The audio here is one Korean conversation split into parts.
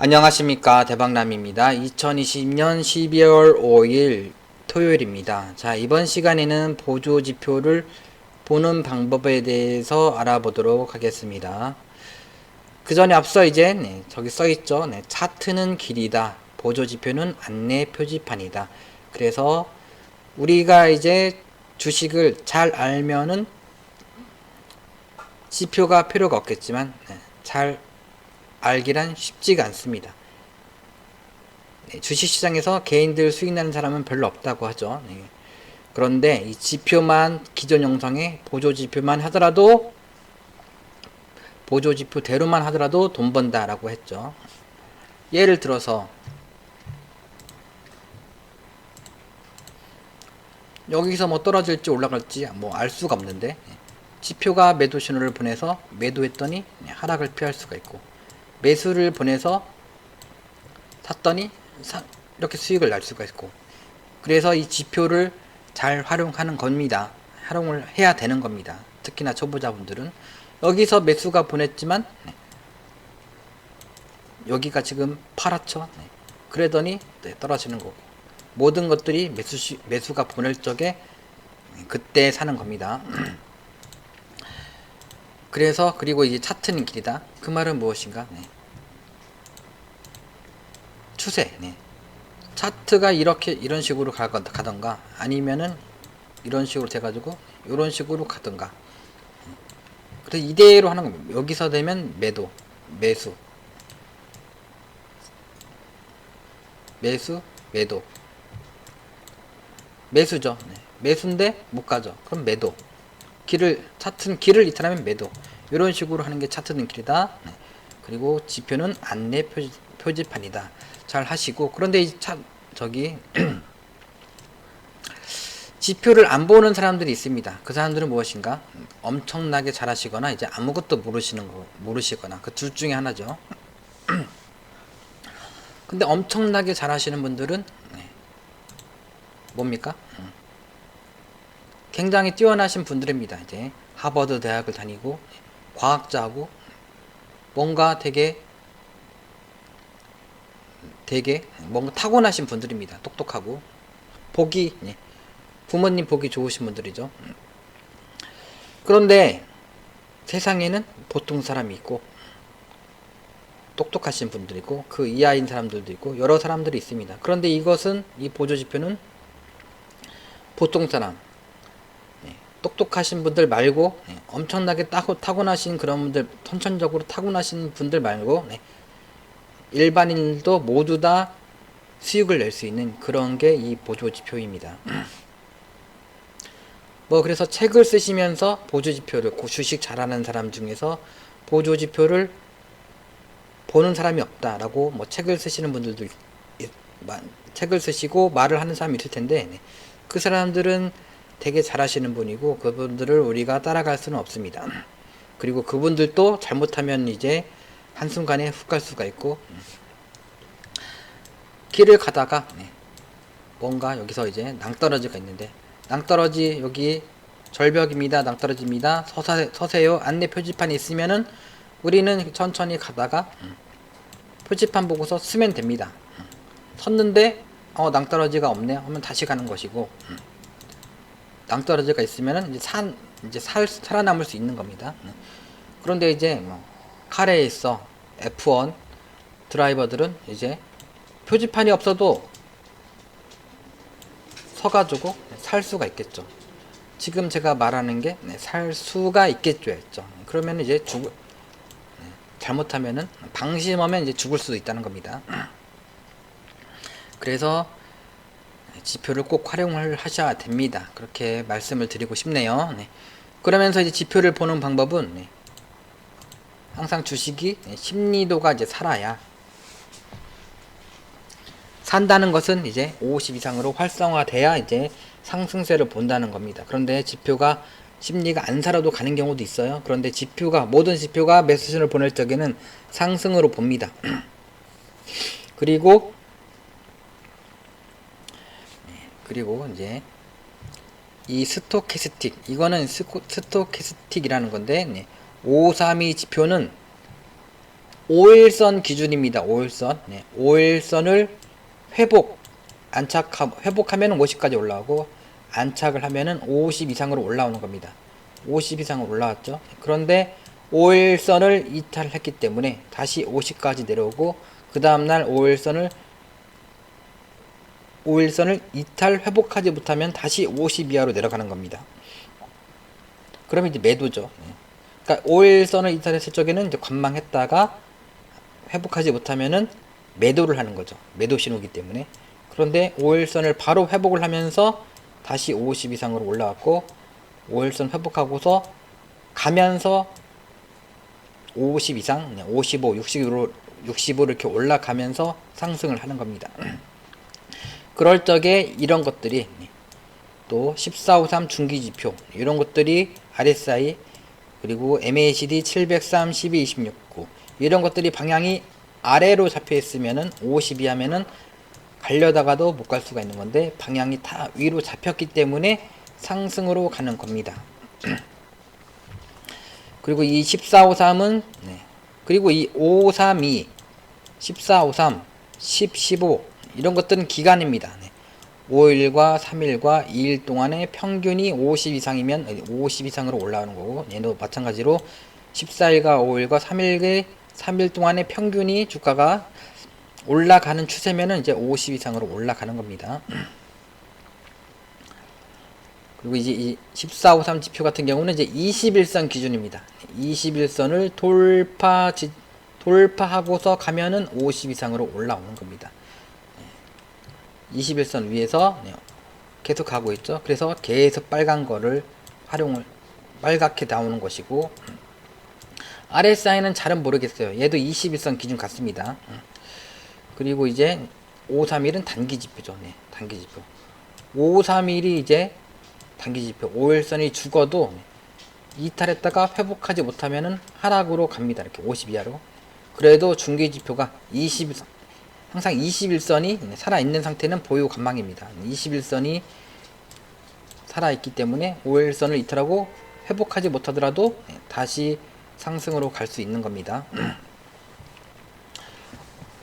안녕하십니까, 대박남입니다. 2020년 12월 5일 토요일입니다. 자, 이번 시간에는 보조지표를 보는 방법에 대해서 알아보도록 하겠습니다. 그 전에 앞서 이제 저기 써있죠. 차트는 길이다, 보조지표는 안내 표지판이다. 그래서 우리가 이제 주식을 잘 알면은 지표가 필요가 없겠지만 잘 알기란 쉽지가 않습니다. 주식시장에서 개인들 수익 나는 사람은 별로 없다고 하죠. 그런데 이 지표만, 기존 영상에 보조지표만 하더라도, 보조지표대로만 하더라도 돈 번다라고 했죠. 예를 들어서 여기서 뭐 떨어질지 올라갈지 뭐 알 수가 없는데, 지표가 매도 신호를 보내서 매도했더니 하락을 피할 수가 있고, 매수를 보내서 샀더니 이렇게 수익을 날 수가 있고, 그래서 이 지표를 잘 활용하는 겁니다. 활용을 해야 되는 겁니다. 특히나 초보자분들은 여기서 매수가 보냈지만 여기가 지금 팔았죠. 그러더니 떨어지는 거고, 모든 것들이 매수가 보낼 적에 그때 사는 겁니다. 그래서 그리고 이제 차트는 길이다. 그 말은 무엇인가? 추세. 차트가 이렇게 이런 식으로 가던가 아니면은 이런 식으로 돼가지고 이런 식으로 가던가. 그래서 이대로 하는 겁니다. 여기서 되면 매도, 매수, 매수, 매도, 매수죠. 매수인데 못 가죠. 그럼 매도. 차트는 길을 이탈하면 매도. 이런 식으로 하는 게 차트는 길이다. 그리고 지표는 안내 표지판이다. 잘 하시고, 그런데 저기 지표를 안 보는 사람들이 있습니다. 그 사람들은 무엇인가? 엄청나게 잘하시거나 이제 아무것도 모르시거나 그 둘 중에 하나죠. 근데 엄청나게 잘하시는 분들은 뭡니까? 굉장히 뛰어나신 분들입니다. 이제 하버드 대학을 다니고 과학자하고 뭔가 되게 뭔가 타고나신 분들입니다. 똑똑하고 부모님 보기 좋으신 분들이죠. 그런데 세상에는 보통 사람이 있고 똑똑하신 분들이고 그 이하인 사람들도 있고 여러 사람들이 있습니다. 그런데 이 보조지표는 보통 사람, 똑똑하신 분들 말고 엄청나게 타고나신 그런 분들, 선천적으로 타고나신 분들 말고 일반인들도 모두 다 수익을 낼 수 있는 그런 게 이 보조지표입니다. 그래서 책을 쓰시면서 보조지표를, 주식 잘하는 사람 중에서 보조지표를 보는 사람이 없다라고 책을 쓰시는 분들도 책을 쓰시고 말을 하는 사람이 있을 텐데, 그 사람들은 되게 잘하시는 분이고 그분들을 우리가 따라갈 수는 없습니다. 그리고 그분들도 잘못하면 이제 한순간에 훅 갈 수가 있고, 길을 가다가 뭔가 여기서 이제 낭떠러지가 있는데, 낭떠러지 여기 절벽입니다. 낭떠러지입니다. 서세요. 안내 표지판이 있으면은 우리는 천천히 가다가 표지판 보고서 쓰면 됩니다. 섰는데 낭떠러지가 없네 하면 다시 가는 것이고, 낭떠러지가 있으면은 이제 살아남을 수 있는 겁니다. 그런데 이제 카레에 있어 F1 드라이버들은 이제 표지판이 없어도 서가지고 살 수가 있겠죠. 지금 제가 말하는 게 살 수가 있겠죠 했죠. 그러면 이제 잘못하면은 방심하면 이제 죽을 수도 있다는 겁니다. 그래서 지표를 꼭 활용을 하셔야 됩니다. 그렇게 말씀을 드리고 싶네요. 그러면서 이제 지표를 보는 방법은 항상 주식이 심리도가 이제 살아야, 산다는 것은 이제 50 이상으로 활성화돼야 이제 상승세를 본다는 겁니다. 그런데 지표가 심리가 안 살아도 가는 경우도 있어요. 그런데 모든 지표가 매수신을 보낼 적에는 상승으로 봅니다. 그리고 이제 이 이거는 스토캐스틱이라는 건데, 532 지표는 5일선 기준입니다. 5일선. 네. 5일선을 회복하면 50까지 올라오고, 안착을 하면은 50 이상으로 올라오는 겁니다. 50 이상으로 올라왔죠. 그런데 5일선을 이탈했기 때문에 다시 50까지 내려오고, 그 다음날 5일선을 이탈 회복하지 못하면 다시 50 이하로 내려가는 겁니다. 그러면 이제 매도죠. 그러니까 5일선을 이탈했을 적에는 이제 관망했다가 회복하지 못하면은 매도를 하는 거죠. 매도 신호기 때문에. 그런데 5일선을 바로 회복을 하면서 다시 50 이상으로 올라왔고, 5일선 회복하고서 가면서 50 이상, 55, 65로 이렇게 올라가면서 상승을 하는 겁니다. 그럴 적에 이런 것들이 또 1453 중기지표 이런 것들이 RSI 그리고 MACD 703, 12, 26, 9 이런 것들이 방향이 아래로 잡혀 있으면은 52 하면은 가려다가도 못 갈 수가 있는 건데, 방향이 다 위로 잡혔기 때문에 상승으로 가는 겁니다. 그리고 이 1453은 그리고 이 532, 1453, 10, 15 이런 것들은 기간입니다. 5일과 3일과 2일 동안의 평균이 50 이상이면 50 이상으로 올라오는 거고, 얘도 마찬가지로 14일과 5일과 3일 동안의 평균이 주가가 올라가는 추세면은 이제 50 이상으로 올라가는 겁니다. 그리고 이제 이 1453 지표 같은 경우는 이제 21선 기준입니다. 21선을 돌파하고서 가면은 50 이상으로 올라오는 겁니다. 21선 위에서 계속 가고 있죠. 그래서 계속 빨간 거를 빨갛게 나오는 것이고, RSI는 잘은 모르겠어요. 얘도 21선 기준 같습니다. 그리고 이제 531은 단기 지표죠. 단기 지표. 531이 이제 단기 지표. 5일선이 죽어도 이탈했다가 회복하지 못하면은 하락으로 갑니다. 이렇게 50 이하로. 그래도 중기 지표가 21선, 항상 21선이 살아있는 상태는 보유 관망입니다. 21선이 살아있기 때문에 5일선을 이탈하고 회복하지 못하더라도 다시 상승으로 갈 수 있는 겁니다.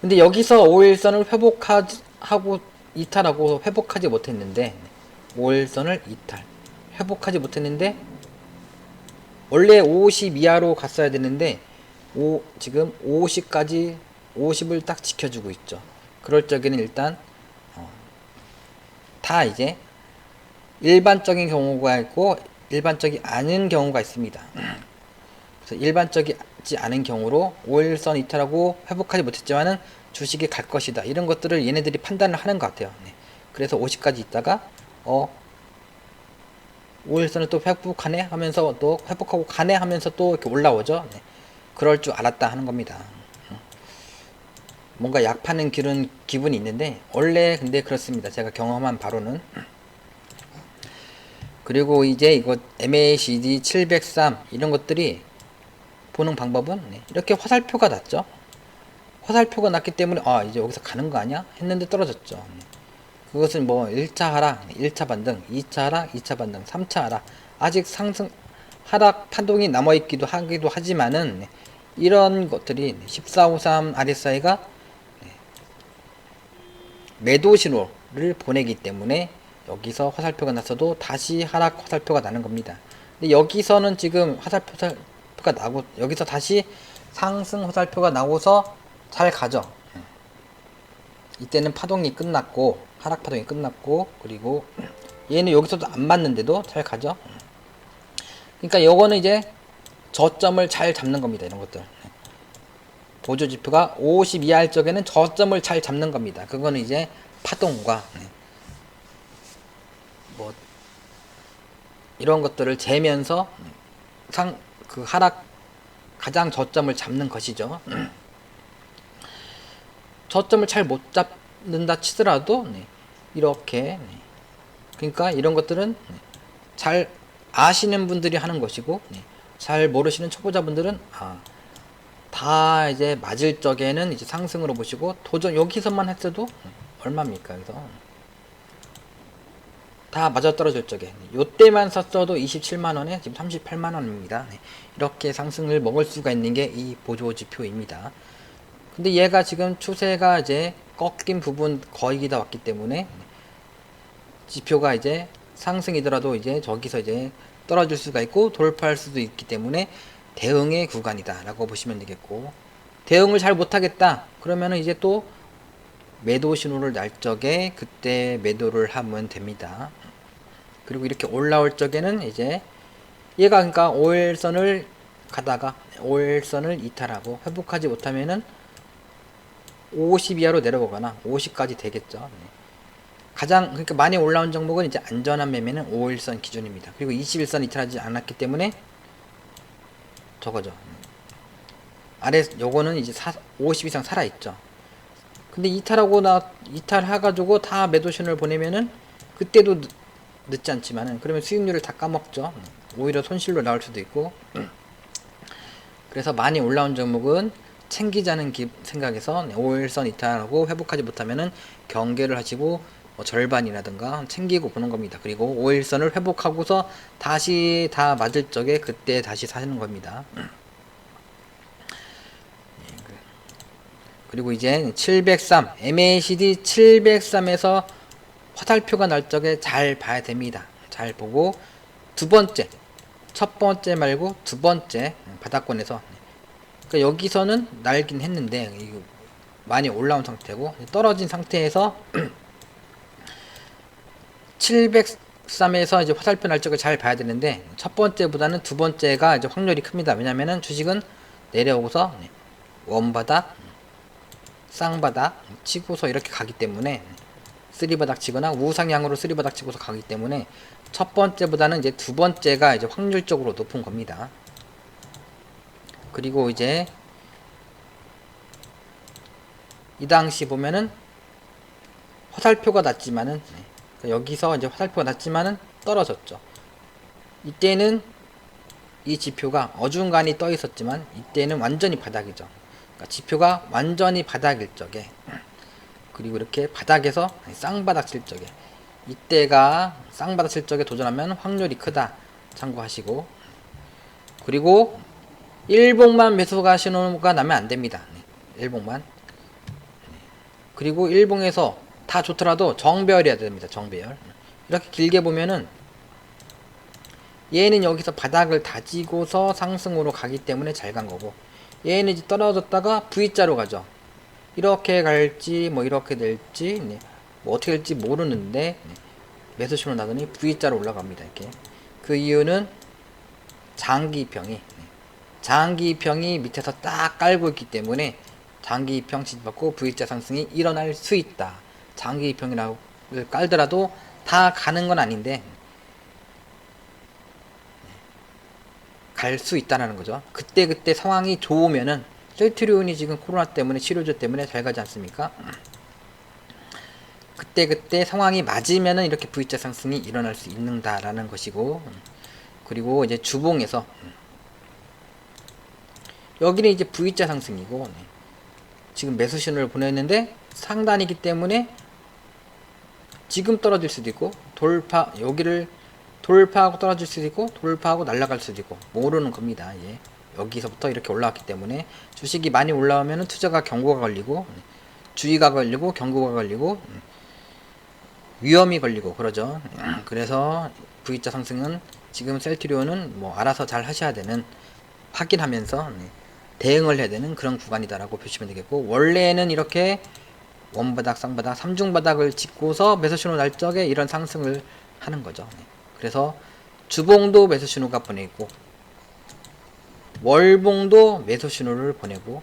근데 여기서 5일선을 이탈하고 회복하지 못했는데, 5일선을 회복하지 못했는데, 원래 50 이하로 갔어야 되는데, 지금 50을 딱 지켜주고 있죠. 그럴 적에는 일단, 다 이제, 일반적인 경우가 있고, 일반적이 아닌 경우가 있습니다. 그래서 일반적이지 않은 경우로 5일선 이탈하고 회복하지 못했지만은 주식이 갈 것이다. 이런 것들을 얘네들이 판단을 하는 것 같아요. 그래서 50까지 있다가 5일선을 또 회복하네 하면서 또 회복하고 가네 하면서 또 이렇게 올라오죠. 그럴 줄 알았다 하는 겁니다. 뭔가 약 파는 기분이 있는데, 원래 근데 그렇습니다. 제가 경험한 바로는. 그리고 이제 이거 MACD 703 이런 것들이 보는 방법은 이렇게 화살표가 났죠. 화살표가 났기 때문에 이제 여기서 가는 거 아니야? 했는데 떨어졌죠. 그것은 뭐 1차 하락, 1차 반등, 2차 하락, 2차 반등, 3차 하락, 아직 하락 파동이 남아있기도 하지만은 이런 것들이 1453 RSI가 매도 신호를 보내기 때문에 여기서 화살표가 났어도 다시 하락 화살표가 나는 겁니다. 근데 여기서는 지금 화살표가 나고, 여기서 다시 상승 화살표가 나고서 잘 가죠. 이때는 파동이 끝났고, 하락 파동이 끝났고, 그리고 얘는 여기서도 안 맞는데도 잘 가죠. 그러니까 요거는 이제 저점을 잘 잡는 겁니다. 이런 것들. 보조지표가 50 이하일 적에는 저점을 잘 잡는 겁니다. 그거는 이제 파동과 뭐 이런 것들을 재면서 그 하락 가장 저점을 잡는 것이죠. 저점을 잘 못 잡는다 치더라도 이렇게 그러니까 이런 것들은 잘 아시는 분들이 하는 것이고, 잘 모르시는 초보자분들은 다 이제 맞을 적에는 이제 상승으로 보시고, 도전 여기서만 했어도 얼마입니까? 그래서 다 맞아떨어질 적에 요때만 썼어도 27만원에 지금 38만원입니다. 이렇게 상승을 먹을 수가 있는 게 이 보조지표입니다. 근데 얘가 지금 추세가 이제 꺾인 부분 거의 다 왔기 때문에 지표가 이제 상승이더라도 이제 저기서 이제 떨어질 수가 있고 돌파할 수도 있기 때문에 대응의 구간이다 라고 보시면 되겠고, 대응을 잘 못하겠다 그러면은 이제 또 매도 신호를 날 적에 그때 매도를 하면 됩니다. 그리고 이렇게 올라올 적에는 이제 얘가 그러니까 5일선을 가다가 5일선을 이탈하고 회복하지 못하면은 50 이하로 내려오거나 50까지 되겠죠. 가장 그러니까 많이 올라온 종목은 이제 안전한 매매는 5일선 기준입니다. 그리고 21선 이탈하지 않았기 때문에 저거죠. 아래 요거는 이제 50 이상 살아 있죠. 근데 이탈해가지고 다 매도 신호를 보내면은 그때도 늦지 않지만은 그러면 수익률을 다 까먹죠. 오히려 손실로 나올 수도 있고. 그래서 많이 올라온 종목은 챙기자는 생각에서 5일선 이탈하고 회복하지 못하면은 경계를 하시고 뭐 절반이라든가 챙기고 보는 겁니다. 그리고 5일선을 회복하고서 다시 다 맞을 적에 그때 다시 사는 겁니다. 그리고 이제 703 MACD 703에서 화살표가 날 적에 잘 봐야 됩니다. 잘 보고 두 번째, 첫 번째 말고 두 번째 바닥권에서, 그러니까 여기서는 날긴 했는데 많이 올라온 상태고 떨어진 상태에서 703에서 이제 화살표 날 적을 잘 봐야 되는데 첫 번째보다는 두 번째가 이제 확률이 큽니다. 왜냐면은 주식은 내려오고서 원바닥, 쌍바닥 치고서 이렇게 가기 때문에, 쓰리바닥 치거나 우상향으로 쓰리바닥 치고서 가기 때문에 첫 번째보다는 이제 두 번째가 이제 확률적으로 높은 겁니다. 그리고 이제 이 당시 보면은 화살표가 났지만은 여기서 이제 화살표가 났지만은 떨어졌죠. 이때는 이 지표가 어중간히 떠 있었지만 이때는 완전히 바닥이죠. 그러니까 지표가 완전히 바닥일 적에, 그리고 이렇게 바닥에서 쌍바닥 칠 적에, 이때가 쌍바닥 칠 적에 도전하면 확률이 크다 참고하시고, 그리고 일봉만 매수가 신호가 나면 안 됩니다. 일봉만. 그리고 일봉에서 다 좋더라도 정배열이어야 됩니다. 정배열. 이렇게 길게 보면은 얘는 여기서 바닥을 다지고서 상승으로 가기 때문에 잘 간 거고, 얘는 이제 떨어졌다가 V자로 가죠. 이렇게 갈지 뭐 이렇게 될지 뭐 어떻게 될지 모르는데 매수 신호 나더니 V자로 올라갑니다. 이렇게. 그 이유는 장기평이 밑에서 딱 깔고 있기 때문에 장기평 지지받고 V자 상승이 일어날 수 있다. 장기평이라고 깔더라도 다 가는 건 아닌데 갈 수 있다는 거죠. 그때 상황이 좋으면은, 셀트리온이 지금 코로나 때문에 치료제 때문에 잘 가지 않습니까? 그때 상황이 맞으면은 이렇게 V자 상승이 일어날 수 있는다라는 것이고, 그리고 이제 주봉에서 여기는 이제 V자 상승이고, 지금 매수 신호를 보냈는데 상단이기 때문에 지금 떨어질 수도 있고 여기를 돌파하고 떨어질 수도 있고 돌파하고 날아갈 수도 있고 모르는 겁니다. 예. 여기서부터 이렇게 올라왔기 때문에 주식이 많이 올라오면 투자가 경고가 걸리고 주의가 걸리고 경고가 걸리고 위험이 걸리고 그러죠. 그래서 V자 상승은 지금 셀트리온은 뭐 알아서 잘 하셔야 되는, 확인하면서 대응을 해야 되는 그런 구간이다라고 보시면 되겠고, 원래는 이렇게 원바닥, 쌍바닥, 삼중바닥을 짚고서 매수신호 날 적에 이런 상승을 하는 거죠. 그래서 주봉도 매수신호가 보내고 월봉도 매수신호를 보내고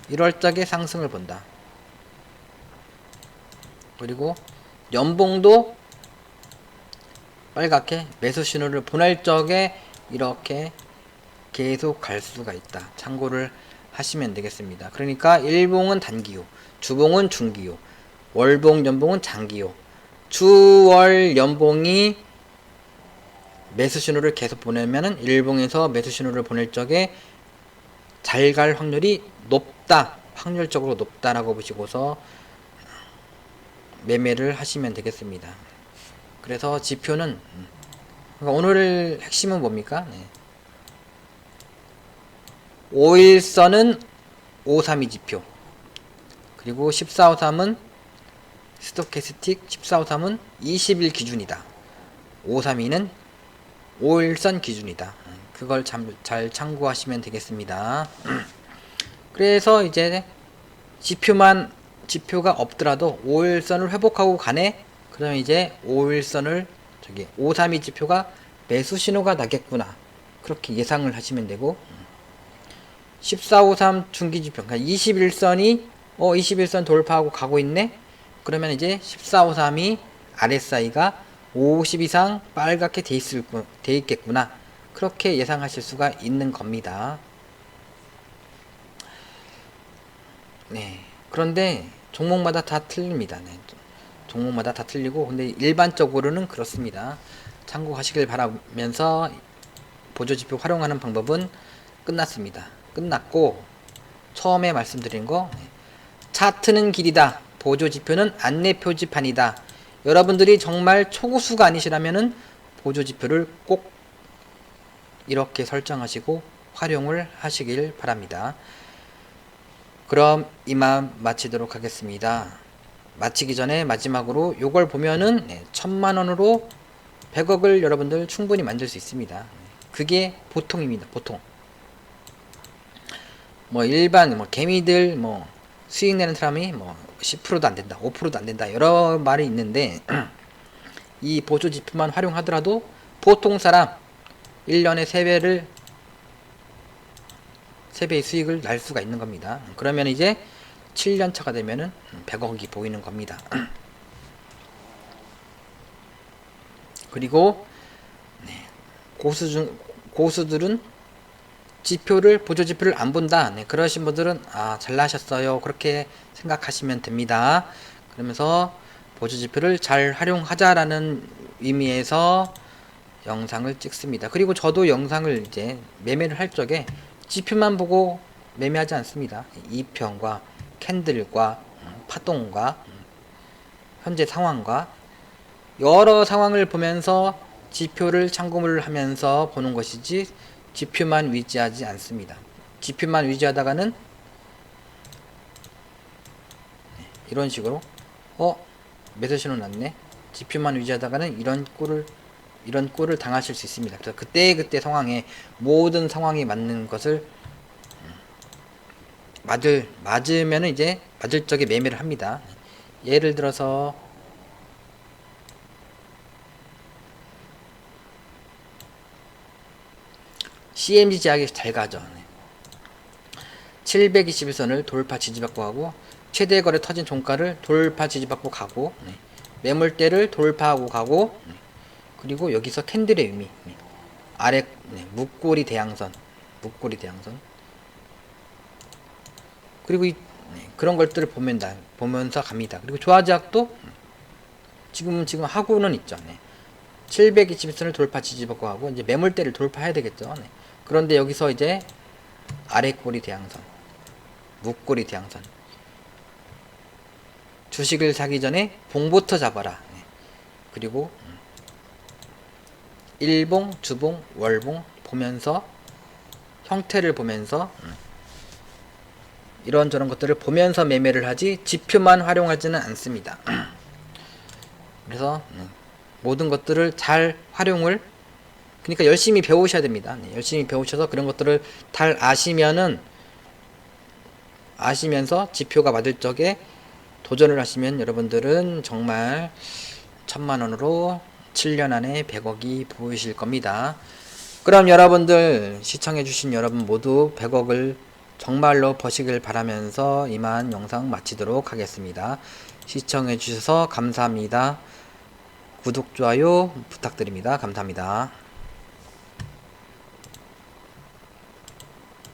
이럴 적에 상승을 본다. 그리고 연봉도 빨갛게 매수신호를 보낼 적에 이렇게 계속 갈 수가 있다. 참고를 하시면 되겠습니다. 그러니까 일봉은 단기요, 주봉은 중기요, 월봉, 연봉은 장기요. 주월 연봉이 매수 신호를 계속 보내면은 일봉에서 매수 신호를 보낼 적에 잘 갈 확률이 높다, 확률적으로 높다라고 보시고서 매매를 하시면 되겠습니다. 그래서 지표는 그러니까 오늘 핵심은 뭡니까? 5일선은 532 지표, 그리고 1453은 스토캐스틱 1453은 20일 기준이다. 532는 5일선 기준이다. 그걸 잘 참고하시면 되겠습니다. 그래서 이제 지표가 없더라도 5일선을 회복하고 가네. 그러면 이제 5일선을 532 지표가 매수 신호가 나겠구나. 그렇게 예상을 하시면 되고, 1453 중기지표, 그러니까 21선이 21선 돌파하고 가고 있네. 그러면 이제 1453이 RSI가 50 이상 빨갛게 돼 있겠구나. 그렇게 예상하실 수가 있는 겁니다. 네. 그런데 종목마다 다 틀립니다. 네. 종목마다 다 틀리고, 근데 일반적으로는 그렇습니다. 참고하시길 바라면서 보조지표 활용하는 방법은 끝났습니다. 끝났고, 처음에 말씀드린 거, 차트는 길이다. 보조지표는 안내표지판이다. 여러분들이 정말 초고수가 아니시라면은 보조지표를 꼭 이렇게 설정하시고 활용을 하시길 바랍니다. 그럼 이만 마치도록 하겠습니다. 마치기 전에 마지막으로 요걸 보면은 1000만원으로 100억을 여러분들 충분히 만들 수 있습니다. 그게 보통입니다. 보통. 일반 개미들 수익 내는 사람이 10%도 안 된다, 5%도 안 된다, 여러 말이 있는데 이 보조 지표만 활용하더라도 보통 사람 1년에 3배의 수익을 날 수가 있는 겁니다. 그러면 이제 7년 차가 되면은 100억이 보이는 겁니다. 그리고 고수들은 보조 지표를 안 본다. 그러신 분들은 잘나셨어요. 그렇게 생각하시면 됩니다. 그러면서 보조 지표를 잘 활용하자라는 의미에서 영상을 찍습니다. 그리고 저도 영상을 이제 매매를 할 적에 지표만 보고 매매하지 않습니다. 이평과 캔들과 파동과 현재 상황과 여러 상황을 보면서 지표를 참고를 하면서 보는 것이지 지표만 위주하지 않습니다. 지표만 위주하다가는 이런 식으로 매수 신호 났네. 지표만 위주하다가는 이런 꼴을 당하실 수 있습니다. 그래서 그때 상황에 모든 상황이 맞는 것을 맞으면은 이제 맞을 적에 매매를 합니다. 예를 들어서 CMG 제약이 잘 가죠. 721선을 돌파 지지받고 가고, 최대 거래 터진 종가를 돌파 지지받고 가고, 매물대를 돌파하고 가고, 그리고 여기서 캔들의 의미, 아래 목걸이 대양선, 그리고 그런 것들을 보면서 갑니다. 그리고 조화제약도 지금 하고는 있죠. 721선을 돌파 지지받고 하고 이제 매물대를 돌파해야 되겠죠. 그런데 여기서 이제 아래 꼬리 대양선, 목걸이 대양선, 주식을 사기 전에 봉부터 잡아라. 그리고 일봉, 주봉, 월봉 보면서 형태를 보면서 이런저런 것들을 보면서 매매를 하지 지표만 활용하지는 않습니다. 그래서 모든 것들을 잘 활용을, 그러니까 열심히 배우셔야 됩니다. 열심히 배우셔서 그런 것들을 잘 아시면서 지표가 맞을 적에 도전을 하시면 여러분들은 정말 1000만원으로 7년 안에 100억이 보이실 겁니다. 그럼 여러분들, 시청해주신 여러분 모두 100억을 정말로 버시길 바라면서 이만 영상 마치도록 하겠습니다. 시청해주셔서 감사합니다. 구독, 좋아요 부탁드립니다. 감사합니다.